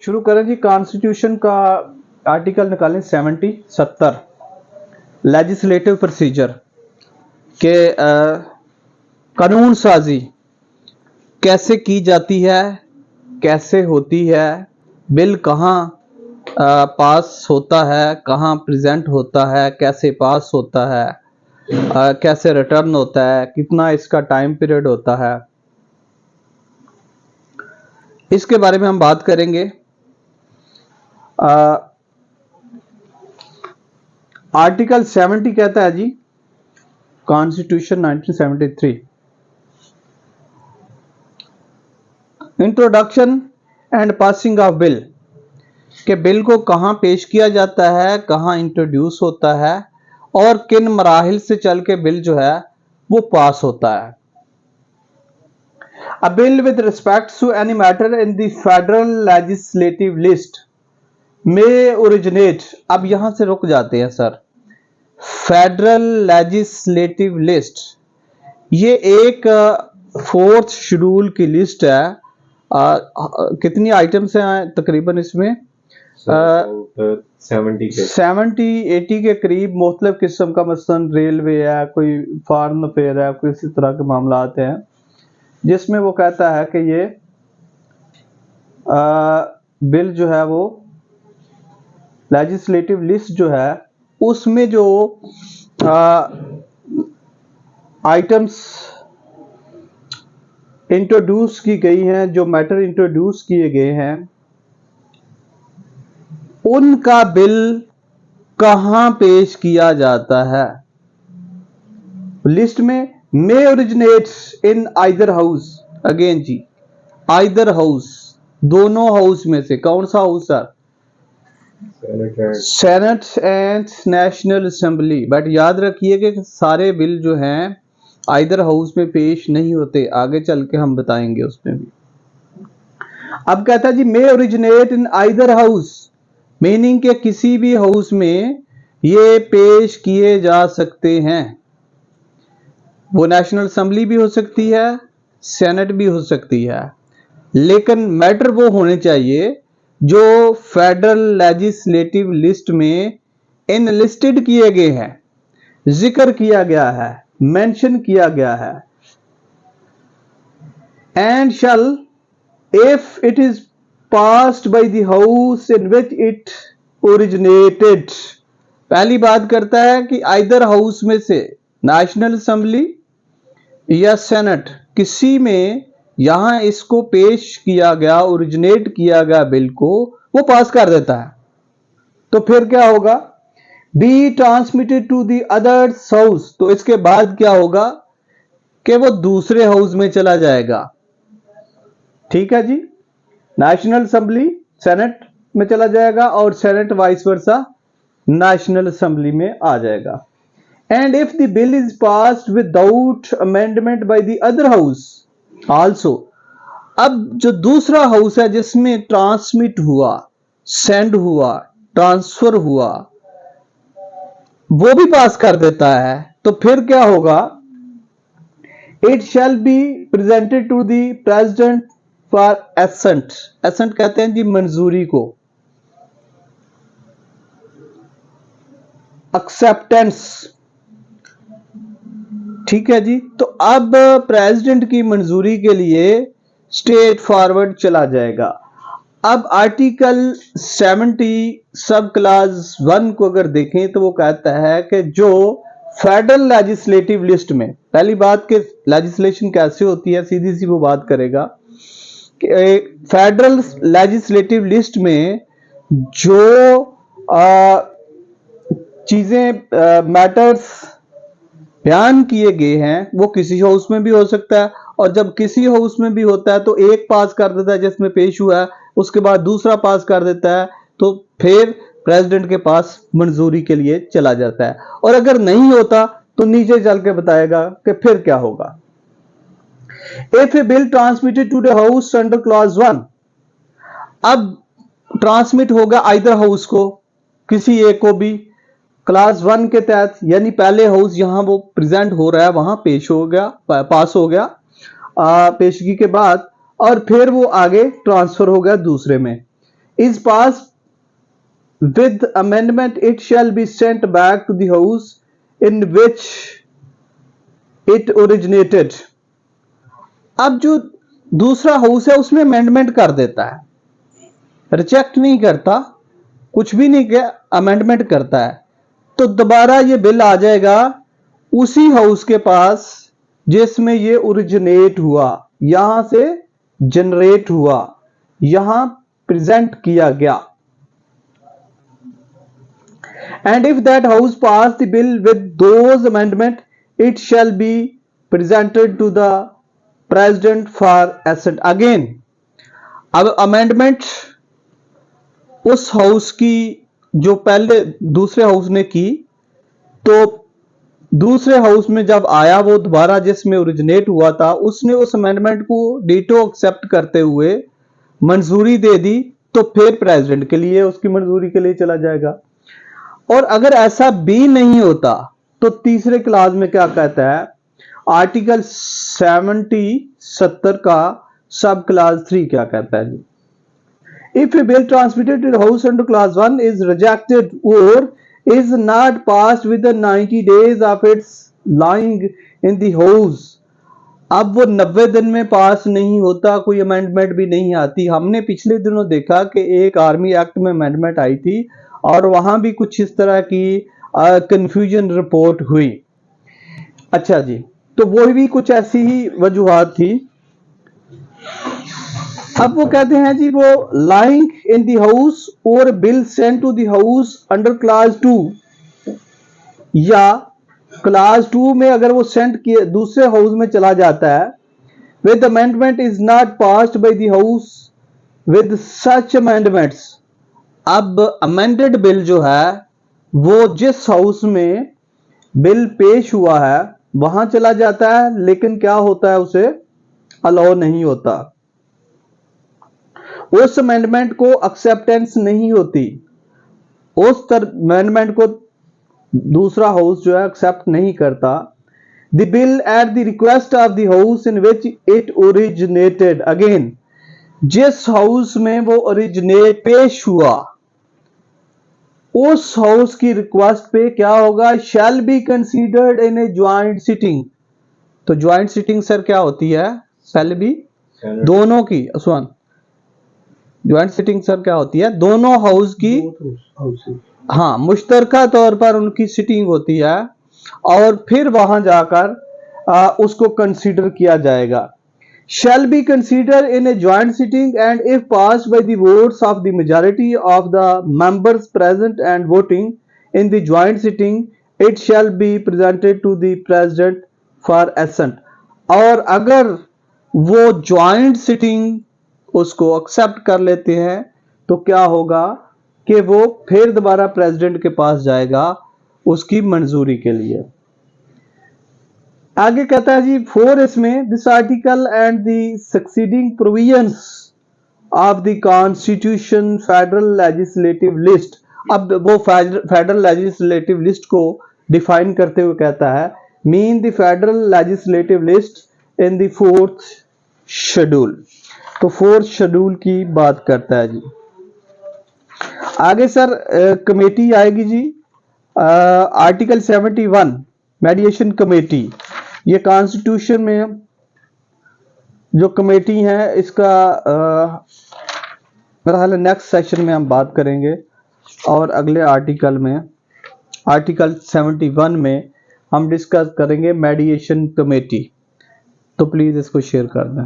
शुरू करें जी। कॉन्स्टिट्यूशन का आर्टिकल निकालें 70 लेजिस्लेटिव प्रोसीजर के कानून साजी कैसे की जाती है, कैसे होती है, बिल कहाँ पास होता है, कहाँ प्रेजेंट होता है, कैसे पास होता है, कैसे रिटर्न होता है, कितना इसका टाइम पीरियड होता है, इसके बारे में हम बात करेंगे। आर्टिकल 70 कहता है जी, constitution 1973, introduction and passing of bill, कि बिल को कहां पेश किया जाता है, कहां इंट्रोड्यूस होता है और किन मराहिल से चल के बिल जो है वो पास होता है। A bill with respect to any matter in the federal legislative list may originate, अब यहां से रुक जाते हैं सर। फेडरल लेजिस्लेटिव लिस्ट ये एक 4th शेड्यूल की लिस्ट है। कितनी आइटम्स हैं तकरीबन इसमें? 70-80 के करीब मुख्तलिफ किस्म का, मसलन रेलवे है, कोई फॉरेन अफेयर है, कोई इसी तरह के मामला आते हैं जिसमें वो कहता है कि ये बिल जो है वो लेजिस्लेटिव लिस्ट जो है उसमें जो आइटम्स इंट्रोड्यूस की गई हैं, जो मैटर इंट्रोड्यूस किए गए हैं, उनका बिल कहां पेश किया जाता है। लिस्ट में may originates in either house, again जी आइदर हाउस, दोनों हाउस में से। कौन सा house sir? Senate and national assembly. But याद रखिए कि सारे बिल जो हैं आइदर हाउस में पेश नहीं होते, आगे चल के हम बताएंगे उसमें भी। अब कहता है जी may originate in either house, meaning के किसी भी हाउस में ये पेश किए जा सकते हैं। वो नेशनल असेंबली भी हो सकती है, सेनेट भी हो सकती है, लेकिन मैटर वो होने चाहिए जो फेडरल लेजिस्लेटिव लिस्ट में इनलिस्टेड किए गए हैं, जिक्र किया गया है, मेंशन किया गया है। And shall if it is passed by the house in which it originated. पहली बात करता है कि आइदर हाउस में से नेशनल असेंबली या सेनेट किसी में यहां इसको पेश किया गया, ओरिजिनेट किया गया बिल को वो पास कर देता है, तो फिर क्या होगा? Be transmitted to the other house, तो इसके बाद क्या होगा कि वो दूसरे हाउस में चला जाएगा। ठीक है जी, नेशनल असेंबली सेनेट में चला जाएगा और senate vice versa national assembly में आ जाएगा। And if the bill is passed without amendment by the other house also, अब जो दूसरा हाउस है जिसमें ट्रांसमिट हुआ, सेंड हुआ, ट्रांसफर हुआ, वो भी पास कर देता है, तो फिर क्या होगा? It shall be presented to the president for assent. Assent कहते हैं जी मंजूरी को, एक्सेप्टेंस। ठीक है जी, तो अब प्रेसिडेंट की मंजूरी के लिए स्ट्रेट फॉरवर्ड चला जाएगा। अब आर्टिकल 70 सब क्लास 1 को अगर देखें तो वो कहता है कि जो फेडरल लेजिस्लेटिव लिस्ट में, पहली बात कि लेजिस्लेशन कैसे होती है सीधी सी वो बात करेगा कि फेडरल लेजिस्लेटिव लिस्ट में जो चीजें मैटर्स बयान किए गए हैं वो किसी हाउस में भी हो सकता है, और जब किसी हाउस में भी होता है तो एक पास कर देता है जिसमें पेश हुआ है, उसके बाद दूसरा पास कर देता है, तो फिर प्रेसिडेंट के पास मंजूरी के लिए चला जाता है। और अगर नहीं होता तो नीचे चल के बताएगा कि फिर क्या होगा। If a bill transmitted to the house under clause 1, अब ट्रांसमिट होगा आइदर हाउस को, किसी एक को भी, क्लास 1 के तहत, यानी पहले हाउस जहां वो प्रेजेंट हो रहा है वहां पेश हो गया, पास हो गया पेशगी के बाद, और फिर वो आगे ट्रांसफर हो गया दूसरे में। is passed with amendment, it shall be sent back to the house in which it originated. अब जो दूसरा हाउस है उसमें अमेंडमेंट कर देता है, रिजेक्ट नहीं करता, कुछ भी नहीं किया, अमेंडमेंट करता है, तो दोबारा ये बिल आ जाएगा उसी हाउस के पास जिसमें ये ओरिजिनेट हुआ, यहां से जनरेट हुआ, यहां प्रेजेंट किया गया. And if that house pass the bill with those amendment, it shall be presented to the president for assent. Again, अब अमेंडमेंट उस हाउस की जो पहले दूसरे हाउस ने की, तो दूसरे हाउस में जब आया वो दोबारा जिसमें ओरिजिनेट हुआ था, उसने उस अमेंडमेंट को डीटो एक्सेप्ट करते हुए मंजूरी दे दी, तो फिर प्रेसिडेंट के लिए उसकी मंजूरी के लिए चला जाएगा. और अगर ऐसा भी नहीं होता तो तीसरे क्लास में क्या कहता है, आर्टिकल 70 का सब क्लास 3 क्या कहता है जी, if a bill transmitted to house under clause 1 is rejected और is not passed within 90 days of its lying in the house. अब वो 90 दिन में पास नहीं होता, कोई अमेंडमेंट भी नहीं आती. हमने पिछले दिनों देखा कि एक आर्मी एक्ट में अमेंडमेंट आई थी और वहां भी कुछ इस तरह की कंफ्यूजन रिपोर्ट हुई. अच्छा जी, तो वो भी कुछ ऐसी ही वजूहात थी. अब वो कहते हैं जी, वो लाइंग इन द हाउस और bill sent to the house under clause 2, या क्लास 2 में अगर वो सेंट किए दूसरे हाउस में चला जाता है, with amendment is not passed by the house with such amendments. अब अमेंडेड बिल जो है वो जिस हाउस में बिल पेश हुआ है वहां चला जाता है, लेकिन क्या होता है, उसे अलाउ नहीं होता, उस अमेंडमेंट को एक्सेप्टेंस नहीं होती, उस अमेंडमेंट को दूसरा हाउस जो है एक्सेप्ट नहीं करता. The bill at the request of the house in which it originated. Again, जिस हाउस में वो ओरिजिनेट पेश हुआ उस हाउस की रिक्वेस्ट पे क्या होगा, shall be considered in A joint sitting. तो ज्वाइंट सिटिंग सर क्या होती है, शैल बी दोनों की, सुन, ज्वाइंट सिटिंग सर क्या होती है, दोनों हाउस की, हाँ, मुश्तरका तौर पर उनकी सिटिंग होती है और फिर वहां जाकर उसको कंसीडर किया जाएगा. shall be considered in a joint sitting and if passed by the votes of the majority of the members present and voting in the joint sitting, it shall be presented to the president for assent. और अगर वो joint sitting उसको accept कर लेते हैं तो क्या होगा कि वो फिर दोबारा प्रेसिडेंट के पास जाएगा उसकी मंजूरी के लिए. आगे कहता है जी 4 इसमें, this article and the succeeding provisions of the constitution federal legislative list. अब वो फेडरल लेजिस्लेटिव लिस्ट को डिफाइन करते हुए कहता है, mean the federal legislative list in the 4th schedule. तो 4th शेड्यूल की बात करता है जी. आगे सर कमेटी आएगी जी, आर्टिकल 71 मेडिएशन कमेटी. ये कॉन्स्टिट्यूशन में जो कमेटी है इसका मेरा ख्याल है नेक्स्ट सेशन में हम बात करेंगे, और अगले आर्टिकल में, आर्टिकल 71 में हम डिस्कस करेंगे मेडिएशन कमेटी. तो प्लीज इसको शेयर कर दें.